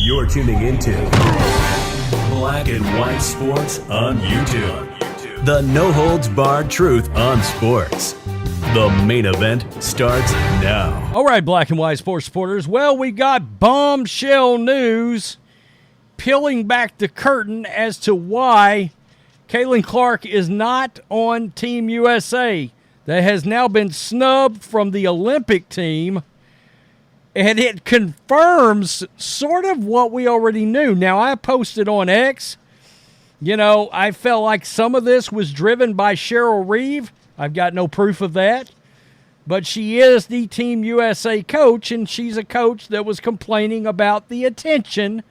You're tuning into Black and White Sports on YouTube. The no-holds-barred truth on sports. The main event starts now. All right, Black and White Sports supporters. Well, we got bombshell news peeling back the curtain as to why Caitlin Clark is not on Team USA. That has now been snubbed from the Olympic team. And it confirms sort of what we already knew. Now, I posted on X, I felt like some of this was driven by Cheryl Reeve. I've got no proof of that. But she is the Team USA coach, and she's a coach that was complaining about the attention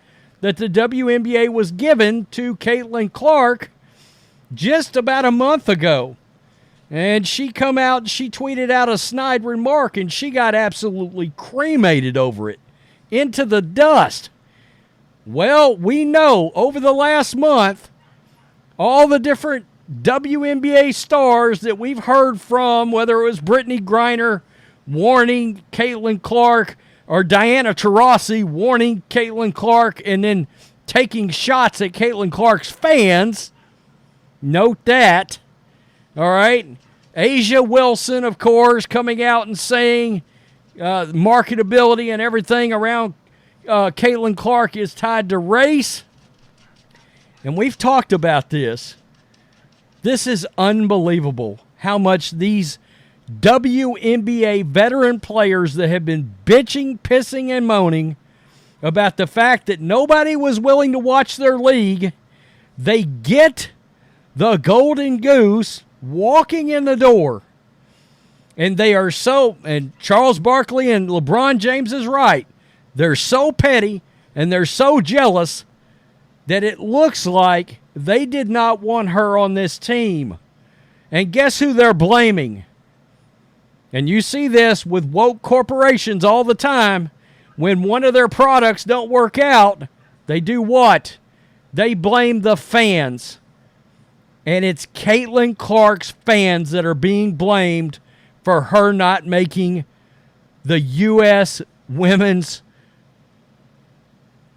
that the WNBA was given to Caitlin Clark just about a month ago. And she come out and she tweeted out a snide remark, and she got absolutely cremated over it, into the dust. Well, we know over the last month, all the different WNBA stars that we've heard from, whether it was Brittney Griner warning Caitlin Clark, or Diana Taurasi warning Caitlin Clark, and then taking shots at Caitlin Clark's fans. Note that. All right. Asia Wilson, of course, coming out and saying marketability and everything around Caitlin Clark is tied to race. And we've talked about this. This is unbelievable how much these WNBA veteran players that have been bitching, pissing, and moaning about the fact that nobody was willing to watch their league, they get the golden goose walking in the door. And they are so, and Charles Barkley and LeBron James is right, they're so petty and they're so jealous that it looks like they did not want her on this team. And guess who they're blaming? And you see this with woke corporations all the time. When one of their products don't work out, they do what? They blame the fans. And it's Caitlin Clark's fans that are being blamed for her not making the U.S. Women's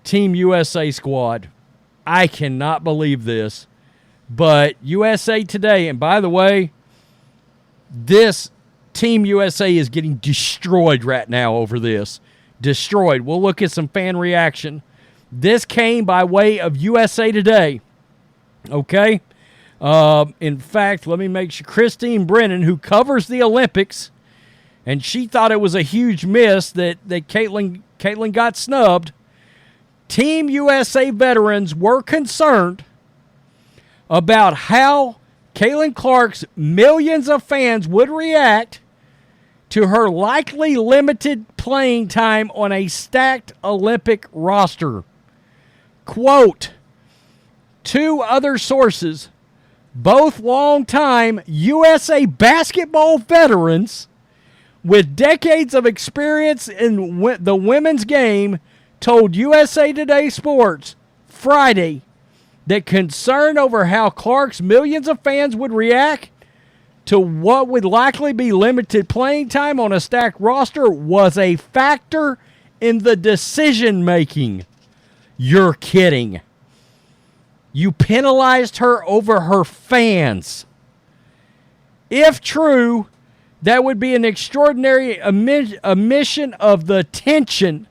Team USA squad. I cannot believe this. But USA Today, and by the way, this Team USA is getting destroyed right now over this. Destroyed. We'll look at some fan reaction. This came by way of USA Today. Okay? In fact, let me make sure. Christine Brennan, who covers the Olympics, and she thought it was a huge miss that Caitlin got snubbed. Team USA veterans were concerned about how Caitlin Clark's millions of fans would react to her likely limited playing time on a stacked Olympic roster. Quote, two other sources, both longtime USA basketball veterans with decades of experience in the women's game, told USA Today Sports Friday that concern over how Clark's millions of fans would react to what would likely be limited playing time on a stacked roster was a factor in the decision-making. You're kidding. You penalized her over her fans. If true, that would be an extraordinary omission of the tension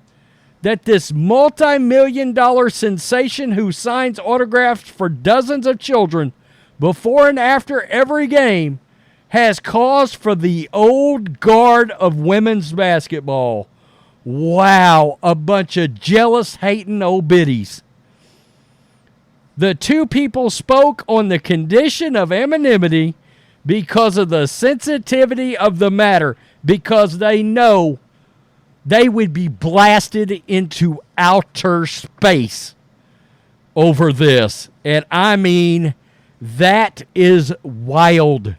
that this multi-million-dollar sensation who signs autographs for dozens of children before and after every game has caused for the old guard of women's basketball. Wow, a bunch of jealous, hating old biddies. The two people spoke on the condition of anonymity because of the sensitivity of the matter, because they know they would be blasted into outer space over this. And I mean, that is wild.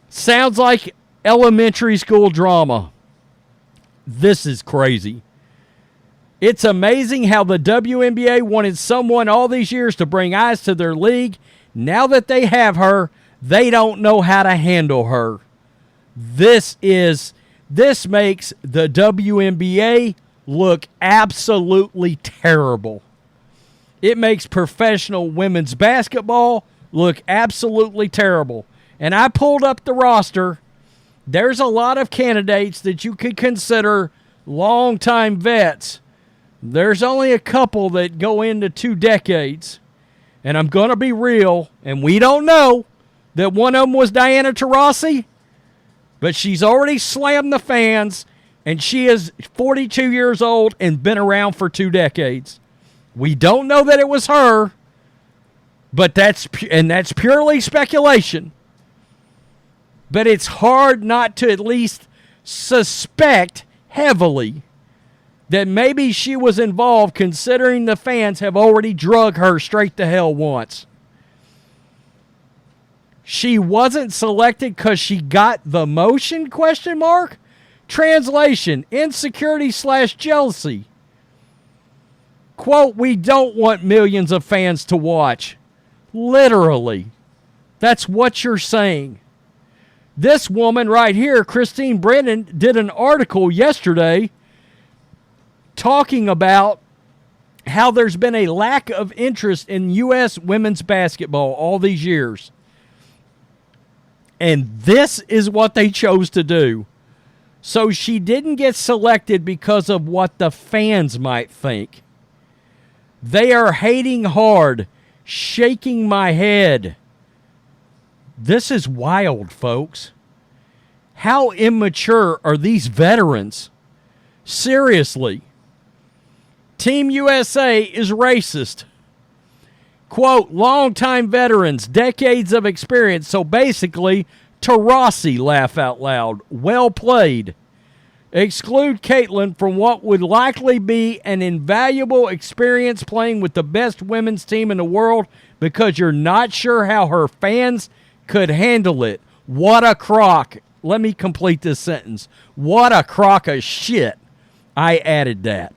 Sounds like elementary school drama. This is crazy. It's amazing how the WNBA wanted someone all these years to bring eyes to their league. Now that they have her, they don't know how to handle her. This makes the WNBA look absolutely terrible. It makes professional women's basketball look absolutely terrible. And I pulled up the roster. There's a lot of candidates that you could consider longtime vets. There's only a couple that go into 2 decades. And I'm going to be real, and we don't know that one of them was Diana Taurasi, but she's already slammed the fans, and she is 42 years old and been around for 2 decades. We don't know that it was her, but that's purely speculation. But it's hard not to at least suspect heavily that maybe she was involved, considering the fans have already drug her straight to hell once. She wasn't selected because she got the motion, ? Translation, insecurity/jealousy. Quote, we don't want millions of fans to watch. Literally. That's what you're saying. This woman right here, Christine Brennan, did an article yesterday talking about how there's been a lack of interest in U.S. women's basketball all these years. And this is what they chose to do. So she didn't get selected because of what the fans might think. They are hating hard, shaking my head. This is wild, folks. How immature are these veterans? Seriously. Team USA is racist. Quote, longtime veterans, decades of experience. So basically, Taurasi, laugh out loud. Well played. Exclude Caitlin from what would likely be an invaluable experience playing with the best women's team in the world because you're not sure how her fans could handle it. What a crock. Let me complete this sentence. What a crock of shit. I added that.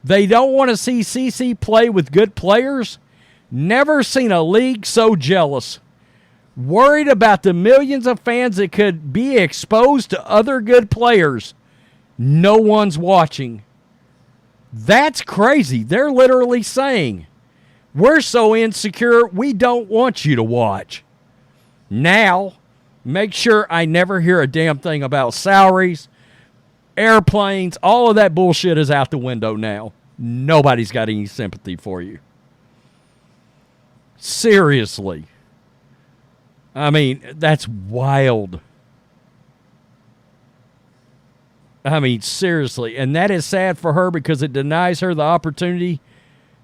They don't want to see CC play with good players? Never seen a league so jealous. Worried about the millions of fans that could be exposed to other good players. No one's watching. That's crazy. They're literally saying, we're so insecure, we don't want you to watch. Now, make sure I never hear a damn thing about salaries, airplanes, all of that bullshit is out the window now. Nobody's got any sympathy for you. Seriously. I mean, that's wild. I mean, seriously. And that is sad for her because it denies her the opportunity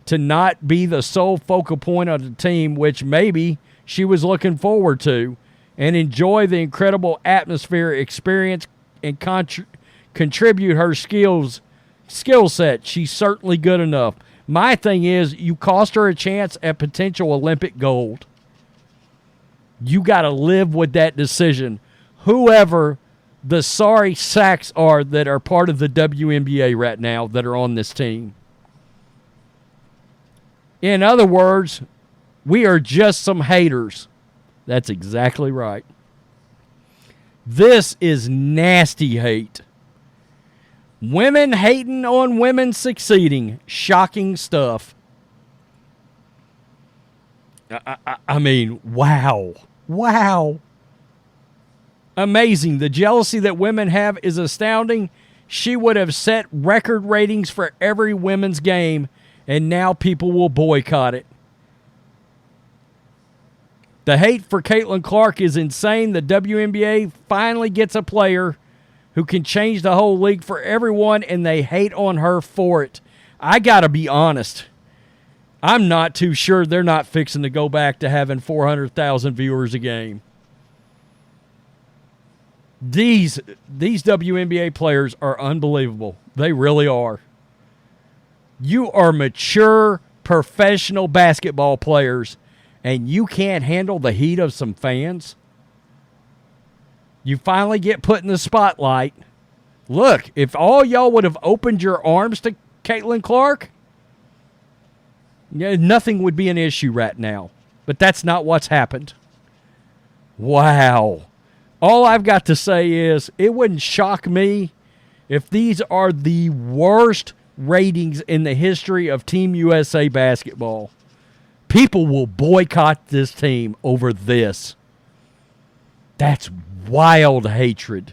to not be the sole focal point of the team, which maybe she was looking forward to, and enjoy the incredible atmosphere, experience, and contribute her skill set. She's certainly good enough. My thing is, you cost her a chance at potential Olympic gold. You got to live with that decision. Whoever the sorry sacks are that are part of the WNBA right now that are on this team. In other words, we are just some haters. That's exactly right. This is nasty hate. Women hating on women succeeding. Shocking stuff. I mean, wow. Wow. Amazing. The jealousy that women have is astounding. She would have set record ratings for every women's game, and now people will boycott it. The hate for Caitlin Clark is insane. The WNBA finally gets a player who can change the whole league for everyone, and they hate on her for it. I got to be honest. I'm not too sure they're not fixing to go back to having 400,000 viewers a game. These WNBA players are unbelievable. They really are. You are mature, professional basketball players, and you can't handle the heat of some fans. You finally get put in the spotlight. Look, if all y'all would have opened your arms to Caitlin Clark, nothing would be an issue right now. But that's not what's happened. Wow. All I've got to say is it wouldn't shock me if these are the worst ratings in the history of Team USA basketball, people will boycott this team over this. That's wild hatred.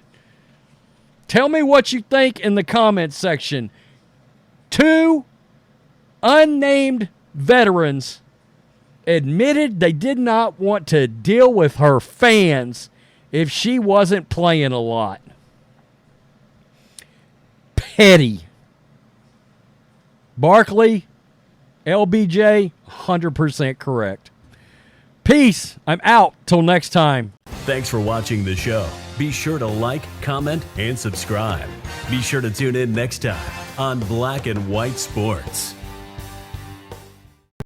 Tell me what you think in the comments section. 2 unnamed veterans admitted they did not want to deal with her fans if she wasn't playing a lot. Petty. Barkley, LBJ, 100% correct. Peace. I'm out. Till next time. Thanks for watching the show. Be sure to like, comment, and subscribe. Be sure to tune in next time on Black and White Sports.